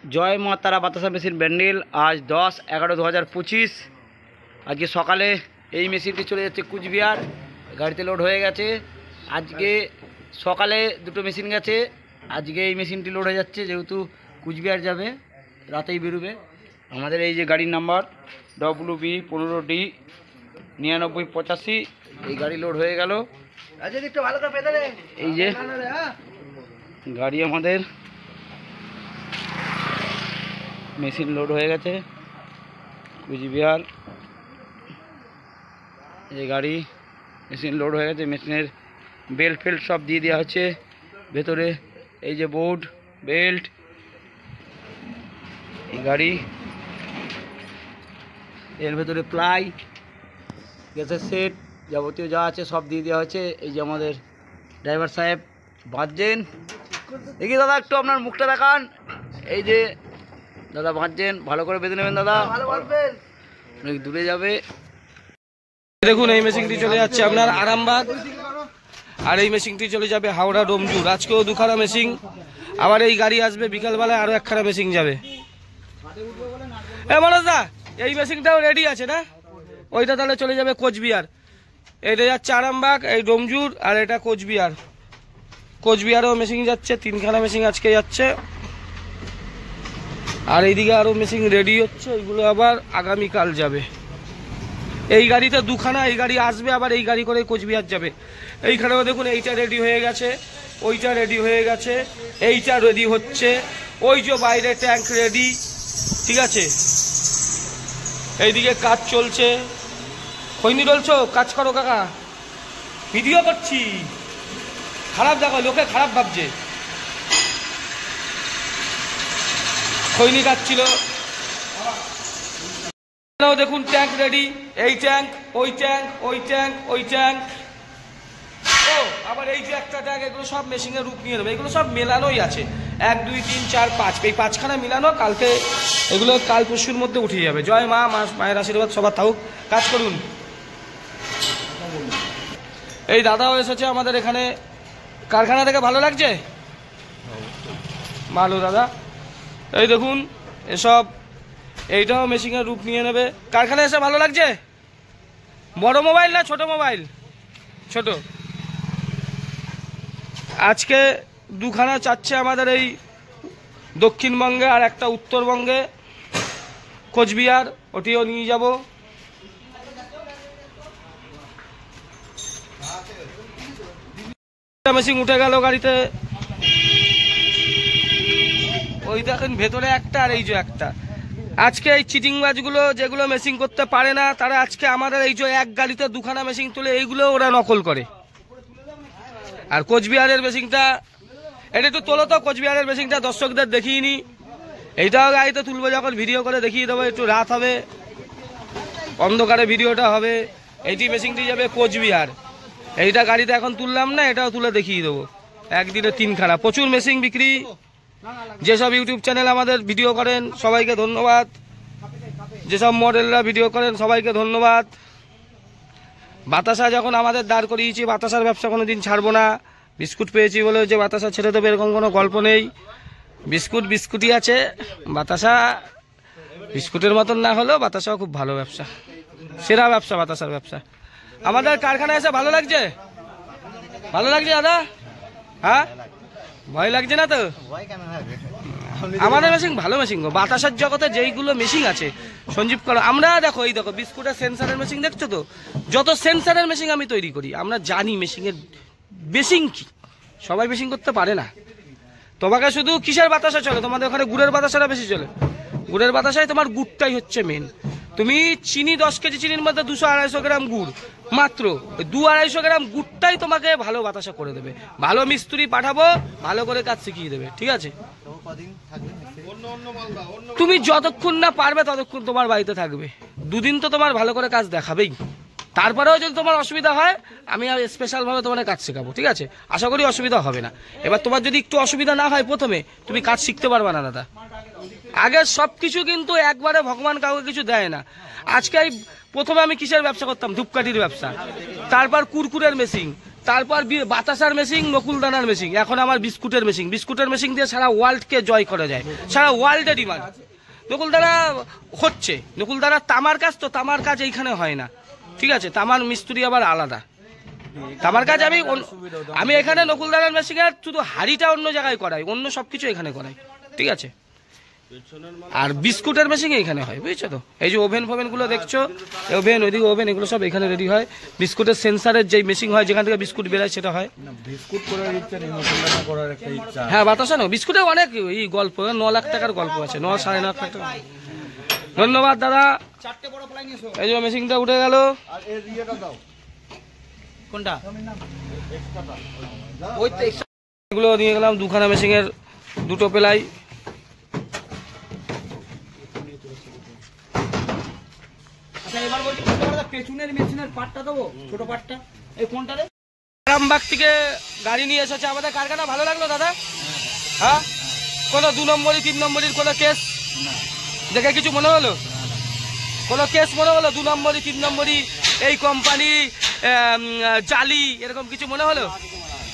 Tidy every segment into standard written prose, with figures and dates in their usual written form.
জয় মা তারা বাতাসা মেশিন ব্যান্ডেল। আজ 10/11/2025। আজকে সকালে এই মেশিনটি চলে যাচ্ছে কুচবিহার, গাড়িতে লোড হয়ে গেছে। আজকে সকালে দুটো মেশিন গেছে, আজকে এই মেশিনটি লোড হয়ে যাচ্ছে, যেহেতু কুচবিহার যাবে, রাতেই বেরোবে। আমাদের এই যে গাড়ির নাম্বার WB15D9985, এই গাড়ি লোড হয়ে গেল। এই যে গাড়ি আমাদের মেশিন লোড হয়ে গেছে কুচবিহার। এই গাড়ি মেশিন লোড হয়ে গেছে, মেশিনের বেল্ট ফেল্ট সব দিয়ে দেওয়া হচ্ছে ভেতরে। এই যে বোর্ড, বেল্ট, এই গাড়ি এর ভেতরে প্লাই, গ্যাসের সেট, যাবতীয় যা আছে সব দিয়ে দেওয়া হয়েছে। এই যে আমাদের ড্রাইভার সাহেব বাঁধছেন, দেখি দাদা একটু আপনার মুখটা দেখান। এই যে দাদা বাঁধছেন, ভালো করে বেঁধে নেবেন দাদা, অনেক দূরে যাবে। দেখুন এই মেশিনটি চলে যাচ্ছে আপনার আরামবাগ, আর এই মেশিনটি চলে যাবে হাওড়া ডোমজুর। আজকেও দুখানা মেশিন, আবার এই গাড়ি আসবে বিকালবেলায়, আরও একখানা মেশিন যাবে। মনোজ দা, এই মেশিনটাও রেডি আছে না? ওইটা তাহলে চলে যাবে কোচবিহার। এটা যাচ্ছে আরামবাগ, এই ডোমজুর, আর এটা কোচবিহার। কোচবিহারেও মেশিন যাচ্ছে, তিনখানা মেশিন আজকে যাচ্ছে। আর এইদিকে আরও মেশিন রেডি হচ্ছে, ওইগুলো আবার আগামীকাল যাবে। এই গাড়িতে দুখানা, এই গাড়ি আসবে, আবার এই গাড়ি করে কোচবিহার যাবে। এইখানেও দেখুন এইটা রেডি হয়ে গেছে, ওইটা রেডি হয়ে গেছে, এইটা রেডি হচ্ছে, ওই যে বাইরে ট্যাঙ্ক রেডি, ঠিক আছে। এইদিকে কাজ চলছে। খৈনি ডলছো, কাজ করো কাকা, ভিডিও করছি। খারাপ দেখো, লোকে খারাপ ভাবছে। খৈনি কাজ ছিল। দেখুন ট্যাঙ্ক রেডি, এই ট্যাঙ্ক, ওই ট্যাঙ্ক, ওই ট্যাঙ্ক, ওই ট্যাঙ্ক, ও আবার এই যে একটা ট্যাঙ্ক, এগুলো সব মেশিনের রূপ নিয়ে নেবে। এগুলো সব মেলানোই আছে, 1 2 3 4 5, এই 5খানা মিলানো। কালকে এগুলো কাল পরশুর মধ্যে উঠে যাবে। জয় মা, মায়ের আশীর্বাদ সবার থাকুক, কাজ করুন। এই দাদাও এসেছে আমাদের এখানে কারখানা থেকে। ভালো লাগছে? ভালো দাদা। এই দেখুন এসব, এইটাও মেশিনের রূপ নিয়ে নেবে। কারখানায় এসে ভালো লাগছে? বড় মোবাইল না ছোট মোবাইল? ছোট। আজকে দুখানা চাচ্ছে আমাদের এই দক্ষিণবঙ্গে, আর একটা উত্তরবঙ্গে, কোচবিহার, ওটিও নিয়ে যাব। মেশিন উঠে গেল গাড়িতে। ওই দেখেন ভেতরে একটা, আর এই যে একটা। আজকে এই চিটিংবাজগুলো যেগুলো মেশিন করতে পারে না, তারা আজকে আমাদের এই যে এক গাড়িতে দুখানা মেশিন তুলে, এইগুলো ওরা নকল করে। আর কোচবিহারের মেশিনটা, এটা একটু তোলো তো, কোচবিহারের মেশিনটা দর্শকদের দেখিয়ে নি। এইটাও গাড়িতে তুলবো, যখন ভিডিও করে দেখিয়ে দেবো। একটু রাত হবে, অন্ধকারে ভিডিওটা হবে। এইটি মেশিনটি যাবে কোচবিহার। এইটা গাড়িতে এখন তুললাম না, এটাও তুলে দেখিয়ে দেবো। একদিনে 3খানা। প্রচুর মেশিন বিক্রি। যেসব ইউটিউব চ্যানেল আমাদের ভিডিও করেন সবাইকে ধন্যবাদ, যেসব মডেলরা ভিডিও করেন সবাইকে ধন্যবাদ। বাতাসা যখন আমাদের দাঁড় করিয়েছি, বাতাসার ব্যবসা কোনোদিন ছাড়বো না। বিস্কুট পেয়েছি বলে যে বাতাসা ছেড়ে দেবে, এরকম কোনো গল্প নেই। বিস্কুটই আছে। বাতাসা বিস্কুটের মতন না হলেও বাতাসাও খুব ভালো ব্যবসা, সেরা ব্যবসা বাতাসার ব্যবসা। আমাদের কারখানায় এসে ভালো লাগছে? ভালো লাগছে দাদা? হ্যাঁ, ভয় লাগছে না তো? আমাদের মেশিন ভালো মেশিন গো। বাতাসার জগতে যেইগুলো মেশিন আছে সঞ্জীব করো। আমরা দেখো, এই দেখো বিস্কুটের সেন্সারের মেশিন দেখছো তো? যত সেন্সারের মেশিন আমি তৈরি করি, আমরা জানি মেশিনের মেশিন কি। সবাই মেশিন করতে পারে না। তোমাকে শুধু কিসের বাতাসা চলে? তোমাদের ওখানে গুড়ের বাতাসাটা বেশি চলে। গুড়ের বাতাসায় তোমার গুড়টাই হচ্ছে মেন। তুমি চিনি 10 কেজি চিনির মধ্যে 200-250 গ্রাম গুড়, মাত্র 200-250 গ্রাম গুড়টাই তোমাকে ভালো বাতাসা করে দেবে। ভালো মিস্ত্রি পাঠাবো, ভালো করে কাজ শিখিয়ে দেবে, ঠিক আছে? তুমি যতক্ষণ না পারবে ততক্ষণ তোমার বাড়িতে থাকবে। 2 দিন তো তোমার ভালো করে কাজ দেখাবেই। তারপরেও যদি তোমার অসুবিধা হয়, আমি আর স্পেশালভাবে তোমার কাজ শেখাবো, ঠিক আছে? আশা করি অসুবিধা হবে না। এবার তোমার যদি একটু অসুবিধা না হয় প্রথমে, তুমি কাজ শিখতে পারবে না দাদা। আগে সব কিছু কিন্তু একবারে ভগবান কাউকে কিছু দেয় না। আজকে প্রথমে আমি কিসের ব্যবসা করতাম? ধূপকাঠির ব্যবসা, তারপর কুরকুরের মেশিন, তারপর বাতাসার মেশিন, নকুলদানার মেশিন, এখন আমার বিস্কুটের মেশিন। বিস্কুটের মেশিন দিয়ে সারা ওয়ার্ল্ডকে জয় করা যায়, সারা ওয়ার্ল্ডে ডিমান্ড। নকুলদানা হচ্ছে, নকুলদানা তামার কাজ, তো তামার কাজ এইখানে হয় না, ঠিক আছে? তামার মিস্ত্রি আবার আলাদা। তামার কাজ আমি এখানে নকুলদানার মেশিনের শুধু হাড়িটা অন্য জায়গায় করাই, অন্য সবকিছু এখানে করাই, ঠিক আছে? আর বিস্কুটের মেশিন এখানে হয়, বুঝছো তো? এই যে ওভেন ফোভেনগুলো দেখছো, ওভেন, ওইদিকে ওভেন, এগুলো সব এখানে রেডি হয়। বিস্কুটের সেন্সারের যে মেশিন হয়, যেখান থেকে বিস্কুট বেরোয়, সেটা হয়। হ্যাঁ, বাতাসা না, বিস্কুটে অনেক এই গল্প, 9 লাখ টাকার গল্প আছে, 9 সাড়ে 9 লাখ টাকা। ধন্যবাদ দাদা। এই যে মেশিনটা উঠে গেল। কোনটা? এগুলো নিয়ে গেলাম, দুখানা মেশিনের 2টো পেলাই। এবার বলছি পেছনের মেশিনের পার্টটা দেবো, ছোট পার্টটা, এই কোনটা রে? আরামবাগ থেকে গাড়ি নিয়ে এসেছে আমাদের কারখানা। ভালো লাগলো দাদা? হ্যাঁ, কোনো 2 নম্বরই 3 নম্বরের কোনো কেস দেখে কিছু মনে হলো? কোনো কেস মনে হলো 2 নম্বরই 3 নম্বরই এই কোম্পানি জালি, এরকম কিছু মনে হলো?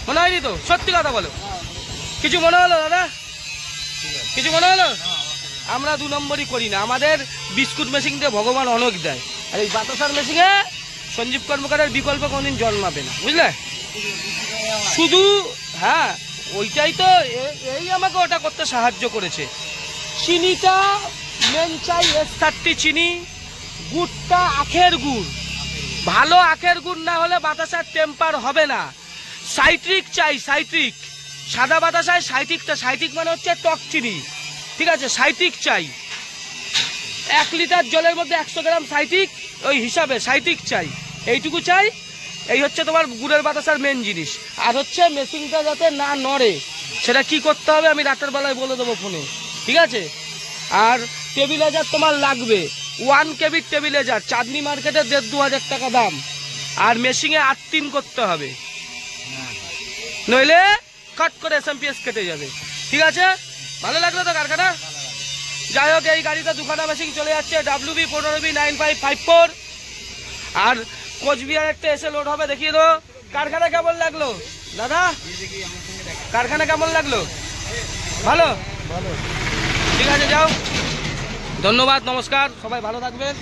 মনে হয়নি তো? সত্যি কথা বলো, কিছু মনে হলো দাদা? কিছু মনে হলো? আমরা 2 নম্বরই করি না, আমাদের বিস্কুট মেশিন দিয়ে ভগবান অনেক দেয়। আর এই বাতাসার মেশিনে সঞ্জীব কর্মকারের বিকল্প কোনদিন জন্মাবে না, বুঝলে? শুধু হ্যাঁ, ওইটাই তো, এই আমাকে ওটা করতে সাহায্য করেছে। চিনিটা মেন চাই S30 চিনি, গুড়টা আখের গুড়, ভালো আখের গুড় না হলে বাতাসার টেম্পার হবে না। সাইট্রিক চাই, সাইট্রিক। সাদা বাতাসায় সাইট্রিকটা, সাইট্রিক মানে হচ্ছে টক চিনি, ঠিক আছে? সাইট্রিক চাই। 1 লিটার জলের মধ্যে 100 গ্রাম সাইট্রিক, ওই হিসাবে সাইট্রিক চাই, এইটুকু চাই। এই হচ্ছে তোমার গুড়ের বাতাসার মেন জিনিস। আর হচ্ছে মেশিনটা যাতে না নড়ে, সেটা কি করতে হবে আমি রাতের বেলায় বলে দেবো ফোনে, ঠিক আছে? আর টেবিলাইজার তোমার লাগবে, 1 কেবির টেবিলাইজার, চাঁদনি মার্কেটে 1,500-2,000 টাকা দাম। আর মেশিনে 8-3 করতে হবে, নইলে কাট করে SMPS কেটে যাবে, ঠিক আছে? ভালো লাগলো তো কারখানা? যাই হোক, এই গাড়িতে 2খানা মেশিন চলে যাচ্ছে, WB 15B 9554। আর কোচবিহার একটা এসে লোড হবে, দেখিয়ে দো। কারখানা কেমন লাগলো দাদা? কারখানা কেমন লাগলো? ভালো, ঠিক আছে, যাও। ধন্যবাদ, নমস্কার, সবাই ভালো থাকবেন।